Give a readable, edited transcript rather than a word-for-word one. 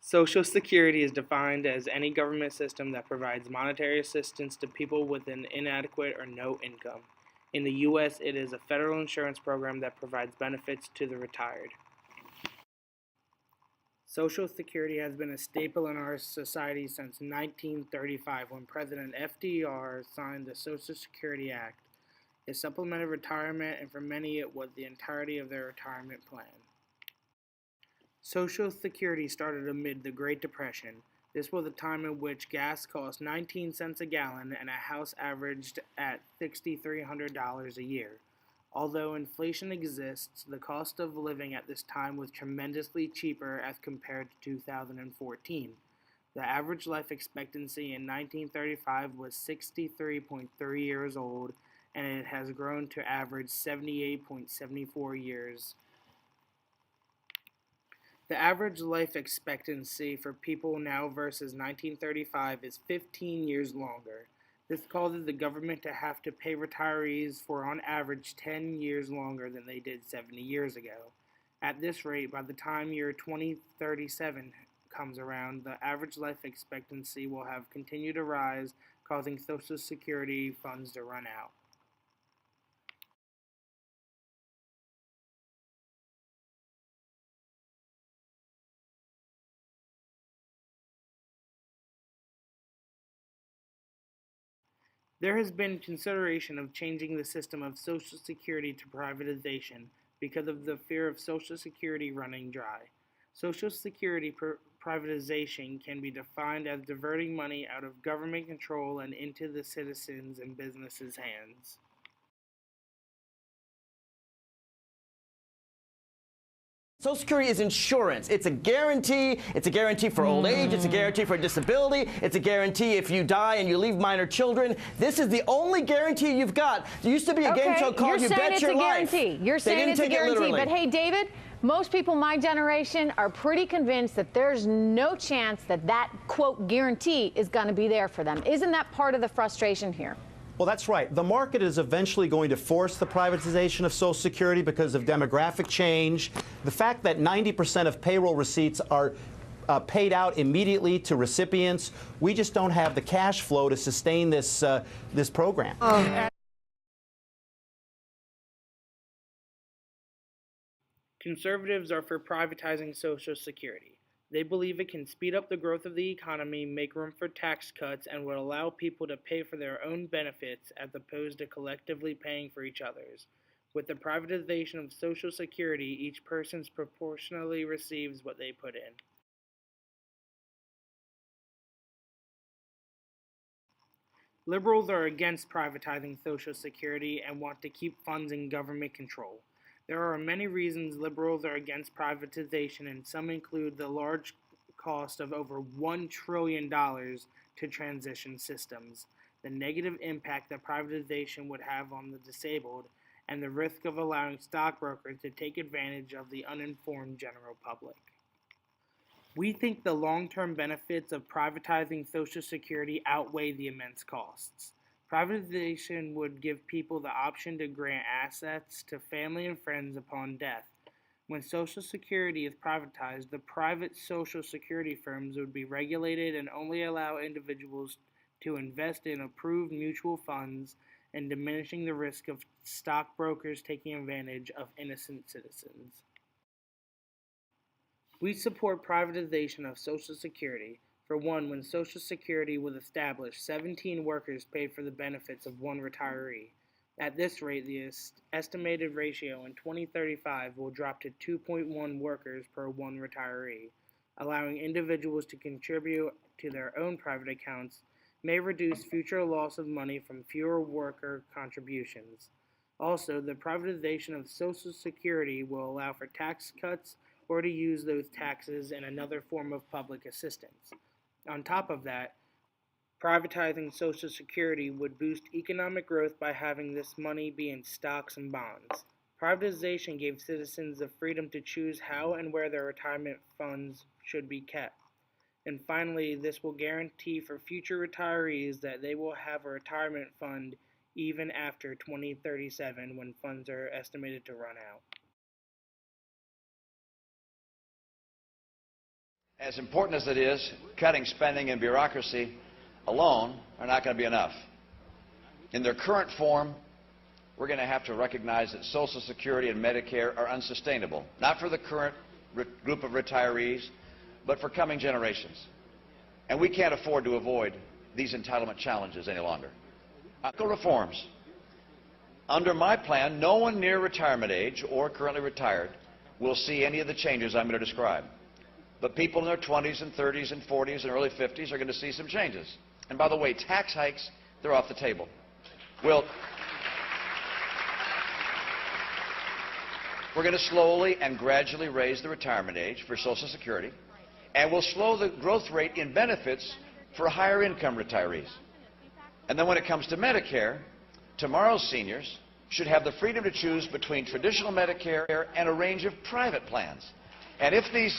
Social Security is defined as any government system that provides monetary assistance to people with an inadequate or no income. In the U.S., it is a federal insurance program that provides benefits to the retired. Social Security has been a staple in our society since 1935 when President FDR signed the Social Security Act. It supplemented retirement, and for many, it was the entirety of their retirement plan. Social Security started amid the Great Depression. This was a time in which gas cost 19 cents a gallon and a house averaged at $6,300 a year. Although inflation exists, the cost of living at this time was tremendously cheaper as compared to 2014. The average life expectancy in 1935 was 63.3 years old, and it has grown to average 78.74 years. The average life expectancy for people now versus 1935 is 15 years longer. This causes the government to have to pay retirees for on average 10 years longer than they did 70 years ago. At this rate, by the time year 2037 comes around, the average life expectancy will have continued to rise, causing Social Security funds to run out. There has been consideration of changing the system of Social Security to privatization because of the fear of Social Security running dry. Social Security privatization can be defined as diverting money out of government control and into the citizens' and businesses' hands. Social Security is insurance. It's a guarantee. It's a guarantee for old age. It's a guarantee for disability. It's a guarantee if you die and you leave minor children. This is the only guarantee you've got. There used to be a game show called You Bet Your Life. You're saying it's a guarantee. But hey, David, most people my generation are pretty convinced that there's no chance that that, quote, guarantee is going to be there for them. Isn't that part of the frustration here? Well, that's right. The market is eventually going to force the privatization of Social Security because of demographic change. The fact that 90% of payroll receipts are paid out immediately to recipients, we just don't have the cash flow to sustain this program. Conservatives are for privatizing Social Security. They believe it can speed up the growth of the economy, make room for tax cuts, and will allow people to pay for their own benefits as opposed to collectively paying for each other's. With the privatization of Social Security, each person proportionally receives what they put in. Liberals are against privatizing Social Security and want to keep funds in government control. There are many reasons liberals are against privatization, and some include the large cost of over $1 trillion to transition systems, the negative impact that privatization would have on the disabled, and the risk of allowing stockbrokers to take advantage of the uninformed general public. We think the long-term benefits of privatizing Social Security outweigh the immense costs. Privatization would give people the option to grant assets to family and friends upon death. When Social Security is privatized, the private Social Security firms would be regulated and only allow individuals to invest in approved mutual funds and diminishing the risk of stockbrokers taking advantage of innocent citizens. We support privatization of Social Security. For one, when Social Security was established, 17 workers paid for the benefits of one retiree. At this rate, the estimated ratio in 2035 will drop to 2.1 workers per one retiree. Allowing individuals to contribute to their own private accounts may reduce future loss of money from fewer worker contributions. Also, the privatization of Social Security will allow for tax cuts or to use those taxes in another form of public assistance. On top of that, privatizing Social Security would boost economic growth by having this money be in stocks and bonds. Privatization gave citizens the freedom to choose how and where their retirement funds should be kept. And finally, this will guarantee for future retirees that they will have a retirement fund even after 2037 when funds are estimated to run out. As important as it is, cutting spending and bureaucracy alone are not going to be enough. In their current form, we're going to have to recognize that Social Security and Medicare are unsustainable, not for the current group of retirees, but for coming generations. And we can't afford to avoid these entitlement challenges any longer. Medical reforms. Under my plan, no one near retirement age or currently retired will see any of the changes I'm going to describe. But people in their 20s and 30s and 40s and early 50s are going to see some changes. And by the way, tax hikes, they're off the table. We're going to slowly and gradually raise the retirement age for Social Security, and we'll slow the growth rate in benefits for higher income retirees. And then when it comes to Medicare, tomorrow's seniors should have the freedom to choose between traditional Medicare and a range of private plans. And if these